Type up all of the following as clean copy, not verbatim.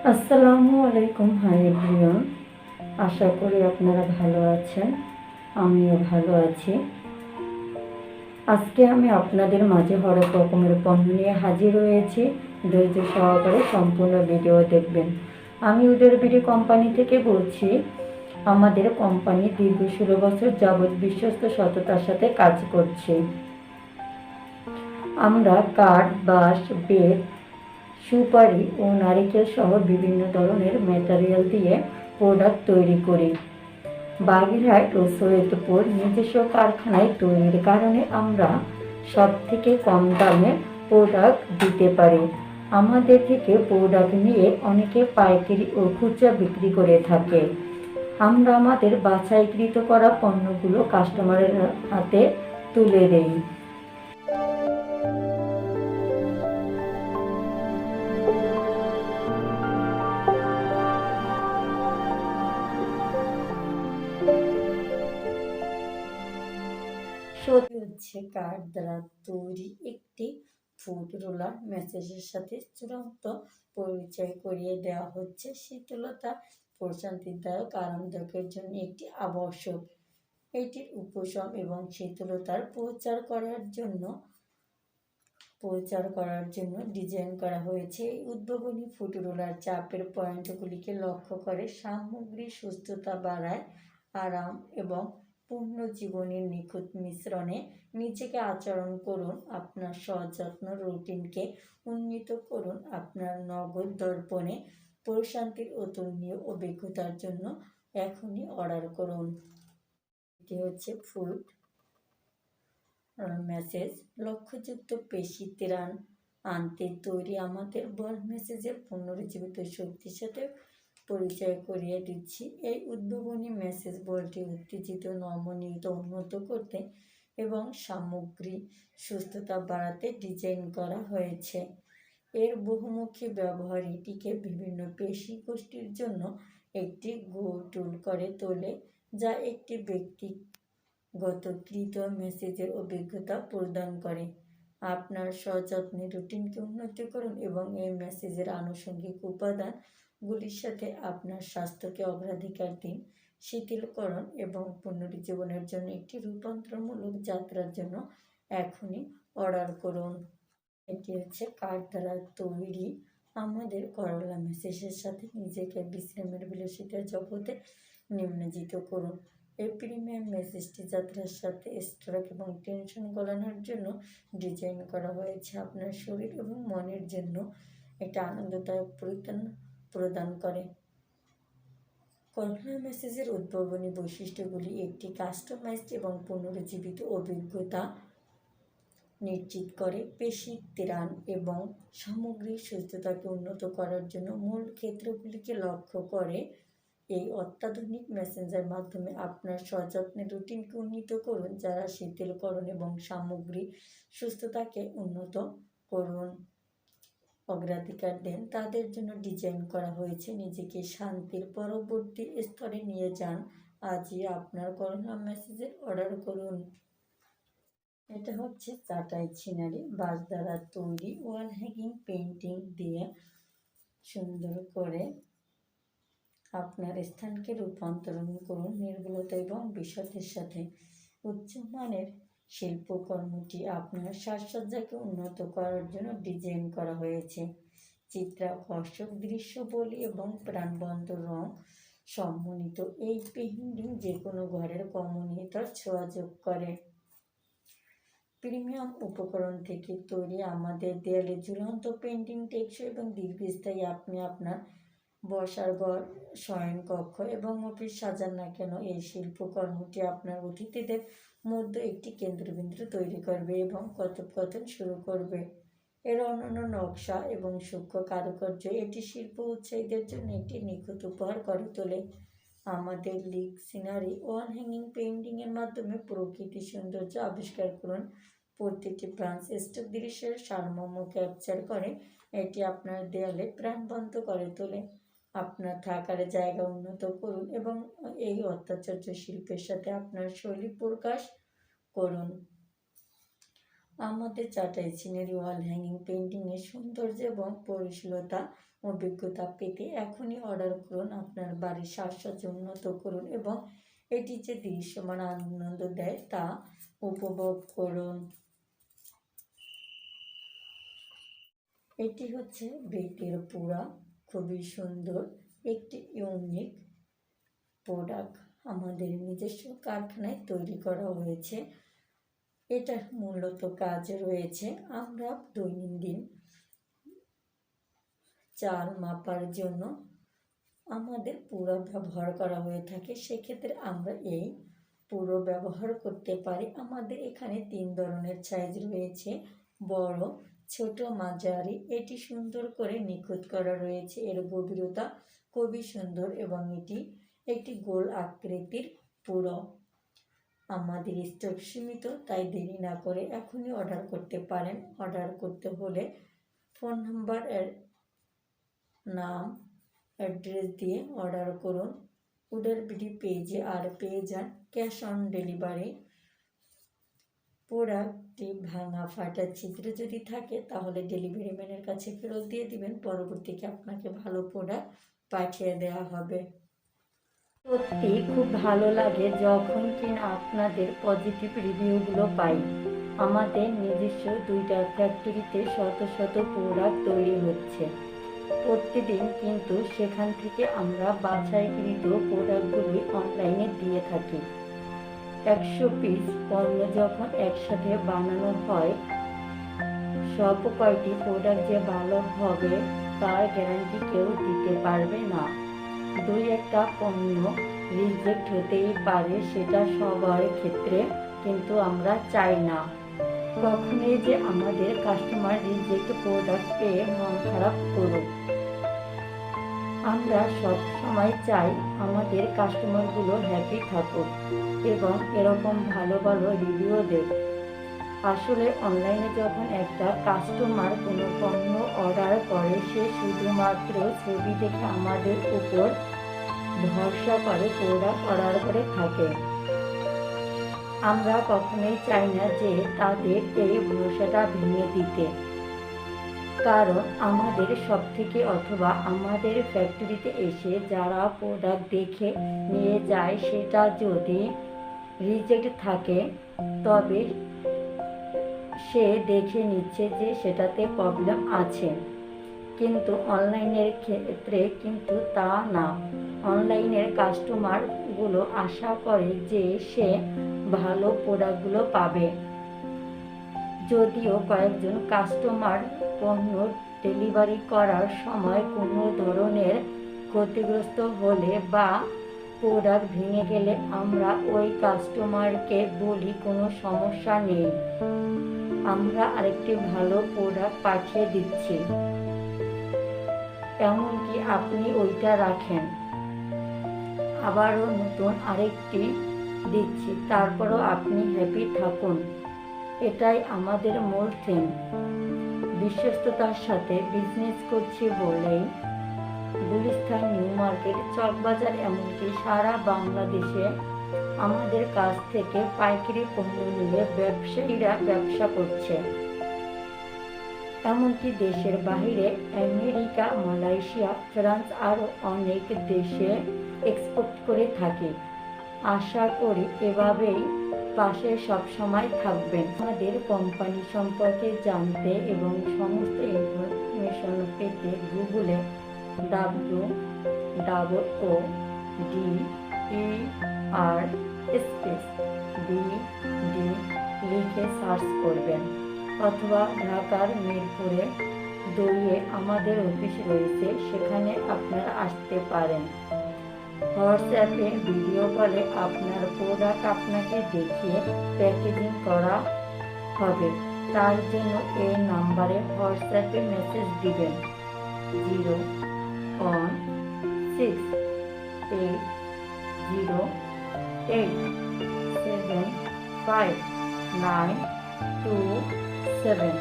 আসসালামু আলাইকুম। Hi everyone, আশা করি আপনারা ভালো আছেন। আমিও ভালো আছি। আজকে আমি আপনাদের মাঝে হরেক রকমের পণ্য নিয়ে হাজির হয়েছি। ধৈর্য সহকারে সম্পূর্ণ ভিডিও দেখবেন। আমি উদয় বিডি কোম্পানি থেকে বলছি। আমাদের কোম্পানি দীর্ঘ 16 বছর যাবৎ বিশ্বস্ত সততার সাথে কাজ করছে। আমরা কাঠ, বাঁশ, বেত, সুপারি ও নারিকেল সহ বিভিন্ন ধরনের ম্যাটেরিয়াল দিয়ে প্রোডাক্ট তৈরি করি। বাগেরহাট ও সৈয়দপুর নিজস্ব কারখানায় তৈরির কারণে আমরা সব থেকে কম দামে প্রোডাক্ট দিতে পারি। আমাদের থেকে প্রোডাক্ট নিয়ে অনেকে পাইকারি ও খুচরা বিক্রি করে থাকে। আমরা আমাদের বাছাইকৃত করা পণ্যগুলো কাস্টমারের হাতে তুলে দেই। সত্যি হচ্ছে কাঠ দ্বারা তৈরি একটি ফুড রোলার মেসেজের সাথে চূড়ান্ত পরিচয় করিয়ে দেওয়া হচ্ছে। শীতলতা প্রশান্তিদায়ক আরামদায়কের জন্য একটি আবশ্যক। এটির উপশম এবং শীতলতার প্রচার করার জন্য ডিজাইন করা হয়েছে। এই উদ্ভাবনী ফুড রোলার চাপের পয়েন্টগুলিকে লক্ষ্য করে সামগ্রিক সুস্থতা বাড়ায়, আরাম এবং পূর্ণ জীবনের নিখুঁত মিশ্রণে নিজেকে আচরণ করুন। আপনার সযত্ন রুটিনকে উন্নীত করুন। আপনার নগদ দর্পণে প্রশান্তির অতুলনীয় অভিজ্ঞতার জন্য এখনই অর্ডার করুন। এটি হচ্ছে ফুড মেসেজ লক্ষ্যযুক্ত পেশি ত্রাণ আনতে তৈরি। আমাদের বল মেসেজের পুনরুজ্জীবিত শক্তির সাথে পরিচয় করিয়ে দিচ্ছি। এই উদ্ভাবনী মেসেজ বলটি উত্তেজিত, নমনীয়ত উন্নত করতে এবং সামগ্রিক সুস্থতা বাড়াতে ডিজাইন করা হয়েছে। এর বহুমুখী ব্যবহার এটিকে বিভিন্ন পেশি গোষ্ঠীর জন্য একটি গো টুল করে তোলে, যা একটি ব্যক্তিগতকৃত মেসেজের অভিজ্ঞতা প্রদান করে। আপনার সযত্নে রুটিনকে উন্নত করুন এবং এই মেসেজের আনুষঙ্গিক উপাদানগুলির সাথে আপনার স্বাস্থ্যকে অগ্রাধিকার দিন। শিথিলকরণ এবং পুনরুজ্জীবনের জন্য একটি রূপান্তরমূলক যাত্রার জন্য এখনই অর্ডার করুন। এটি হচ্ছে কাঠ দ্বারা তৈরি আমাদের করলা মেসেজের সাথে নিজেকে বিশ্রামের বিলাসিতার জগতে নিমজ্জিত করুন। এই প্রিমিয়াম মেসেজটি যাত্রার সাথে স্ট্রোক এবং টেনশন গলানোর জন্য ডিজাইন করা হয়েছে। আপনার শরীর এবং মনের জন্য একটা আনন্দদায়ক পরিত্রাণ প্রদান করে। করলা মেসেজের উদ্ভাবনী বৈশিষ্ট্যগুলি একটি কাস্টমাইজড এবং পুনরুজ্জীবিত অভিজ্ঞতা নিশ্চিত করে। পেশি ত্রাণ এবং সামগ্রিক সুস্থতাকে উন্নত করার জন্য মূল ক্ষেত্রগুলিকে লক্ষ্য করে। এই অত্যাধুনিক মেসেঞ্জার মাধ্যমে আপনার সযত্নে রুটিনকে উন্নীত করুন। যারা শিথিলকরণ এবং সামগ্রিক সুস্থতাকে উন্নত করুন অগ্রাধিকার দেন, তাদের জন্য ডিজাইন করা হয়েছে। নিজেকে শান্তির পরবর্তী স্তরে নিয়ে যান। আজই আপনার করোনা মেসেজের অর্ডার করুন। এটা হচ্ছে চাটাই ছিনারি বাঁশ দ্বারা তৈরি ওয়াল হ্যাঙ্গিং পেন্টিং দিয়ে সুন্দর করে আপনার স্থানকে রূপান্তরণ করুন নির্ভুলতা এবং বিশদের সাথে। উচ্চমানের শিল্পকর্মটি আপনার সাজসজ্জাকে উন্নত করার জন্য ডিজাইন করা হয়েছে। চিত্রাকর্ষক দৃশ্যবলী এবং প্রাণবন্ত রং সমন্বিত এই পেইন্টিং যে কোনো ঘরের কমনীয়তার ছোঁয়া যোগ করে। প্রিমিয়াম উপকরণ থেকে তৈরি আমাদের দেয়ালে ঝুলন্ত পেন্টিং টেকসই এবং দীর্ঘস্থায়ী। আপনি আপনার বসার ঘর, শয়নকক্ষ এবং অফিস সাজান না কেন, এই শিল্পকর্মটি আপনার অতিথিদের মধ্যে একটি কেন্দ্রবিন্দু তৈরি করবে এবং কথোপকথন শুরু করবে। এর অনন্য নকশা এবং সূক্ষ্ম কারুকার্য এটি শিল্প উৎসাহীদের জন্য একটি নিখুঁত উপহার করে তোলে। আমাদের লিগ সিনারি ওয়াল হ্যাঙ্গিং পেইন্টিংয়ের মাধ্যমে প্রকৃতি সৌন্দর্য আবিষ্কার করুন। প্রতিটি ব্রাঞ্চ স্টক দৃশ্যের সারমর্ম ক্যাপচার করে। এটি আপনার দেয়ালে প্রাণবন্ত করে তোলে। আপনার থাকার জায়গা উন্নত করুন এবং এই অত্যাচার্য শিল্পের সাথে আপনার শৈলী প্রকাশ করুন। আমাদের চাটাই সিনারি ওয়াল হ্যাঙ্গিং পেন্টিংয়ের সৌন্দর্য এবং পরিশীলতা অভিজ্ঞতা পেতে এখনই অর্ডার করুন। আপনার বাড়ির সাজসজ্জা উন্নত করুন এবং এটি যে দৃশ্যমান আনন্দ দেয় তা উপভোগ করুন। এটি হচ্ছে বেতের পুরা, খুবই সুন্দর একটি ইউনিক প্রোডাক্ট আমাদের নিজস্ব কারখানায় তৈরি করা হয়েছে। এটার মূলত কাজ রয়েছে আমরা দৈনন্দিন চাল মাপার জন্য আমাদের পুরো ব্যবহার করা হয়ে থাকে, সেক্ষেত্রে আমরা এই পুরো ব্যবহার করতে পারি। আমাদের এখানে 3 ধরনের সাইজ রয়েছে, বড়, ছোট, মাঝারি। এটি সুন্দর করে নিখুঁত করা রয়েছে, এর গভীরতা খুবই সুন্দর এবং এটি একটি গোল আকৃতির পুরো। আমাদের স্টক সীমিত, তাই দেরি না করে এখনই অর্ডার করতে পারেন। অর্ডার করতে হলে ফোন নাম্বার, নাম, অ্যাড্রেস দিয়ে অর্ডার করুন উডার বিডি পেজে, আর পেয়ে যান ক্যাশ অন ডেলিভারি। প্রোডাক্টটি ভাঙা ফাটা ছিদ্র যদি থাকে তাহলে ডেলিভারি ম্যানের কাছে ফেরত দিয়ে দিবেন, পরবর্তীতে আপনাকে ভালো প্রোডাক্ট পাঠিয়ে দেওয়া হবে। সত্যি খুব ভালো লাগে যখন কিনা আপনাদের পজিটিভ রিভিউগুলো পাই। আমাদের নিজস্ব 2টা ফ্যাক্টরিতে শত শত প্রোডাক্ট তৈরি হচ্ছে প্রতিদিন, কিন্তু সেখান থেকে আমরা বাছাইকৃত প্রোডাক্টগুলি অনলাইনে দিয়ে থাকি। 100 পিস পণ্য যখন একসাথে বানানো হয়, সব কয়টি প্রোডাক্ট যে ভালো হবে তার গ্যারান্টি কেউ দিতে পারবে না। 2-1টা পণ্য রিজেক্ট হতেই পারে, সেটা সবার ক্ষেত্রে, কিন্তু আমরা চাই না কখনোই যে আমাদের কাস্টমার রিজেক্ট প্রোডাক্ট পেয়ে মন খারাপ করুক। আমরা সব সময় চাই আমাদের কাস্টমারগুলো হ্যাপি থাকুক এবং এরকম ভালো ভালো রিভিউ দেব। আসলে অনলাইনে যখন একটা কাস্টমার কোনো পণ্য অর্ডার করে, সে শুধুমাত্র ছবি দেখে আমাদের উপর ভরসা করে প্রোডাক্ট অর্ডার করে থাকে। আমরা কখনোই চাই না যে তাদের এই ভরসাটা ভেঙে দিতে, কারণ আমাদের সব থেকে অথবা আমাদের ফ্যাক্টরিতে এসে যারা প্রোডাক্ট দেখে নিয়ে যায়, সেটা যদি রিজেক্ট থাকে তবে সে দেখে নিচ্ছে যে সেটাতে প্রবলেম আছে, কিন্তু অনলাইনের ক্ষেত্রে কিন্তু তা না। অনলাইনের কাস্টমারগুলো আশা করে যে সে ভালো প্রোডাক্টগুলো পাবে। যদিও কয়েকজন কাস্টমার পণ্য ডেলিভারি করার সময় কোনো ধরনের ক্ষতিগ্রস্ত হলে বা প্রোডাক্ট ভেঙে গেলে আমরা ওই কাস্টমারকে বলি কোনো সমস্যা নেই, আমরা আরেকটি ভালো প্রোডাক্ট পাঠিয়ে দিচ্ছি, এমনকি আপনি ওইটা রাখেন, আবারও নতুন আরেকটি দিচ্ছি, তারপরও আপনি হ্যাপি থাকুন। এটাই আমাদের মূল থিম। বিশ্বস্ততার সাথে বিজনেস করছি বলেই গুলিস্তান, নিউ মার্কেট, চকবাজার, এমনকি সারা বাংলাদেশে আমাদের কাছ থেকে পাইকারি পণ্য নিয়ে ব্যবসায়ীরা ব্যবসা করছে। এমনকি দেশের বাইরে আমেরিকা, মালয়েশিয়া, ফ্রান্স আরও অনেক দেশে এক্সপোর্ট করে থাকে। আশা করি এভাবেই পাশে সবসময় থাকবেন। আমাদের কোম্পানি সম্পর্কে জানতে এবং সমস্ত ইনফরমেশন পেতে গুগলে WOODER লিখে সার্চ করবেন, অথবা ঢাকার মিরপুরে 2-এ আমাদের অফিস রয়েছে, সেখানে আপনারা আসতে পারেন। হোয়াটসঅ্যাপে ভিডিও কলে আপনার প্রোডাক্ট আপনাকে দেখিয়ে প্যাকেজিং করা হবে। তার জন্য এই নাম্বারে হোয়াটসঅ্যাপে মেসেজ দিবেন 01668087597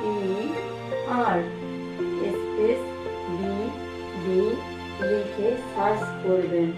WOODER লিখে সার্চ করবেন।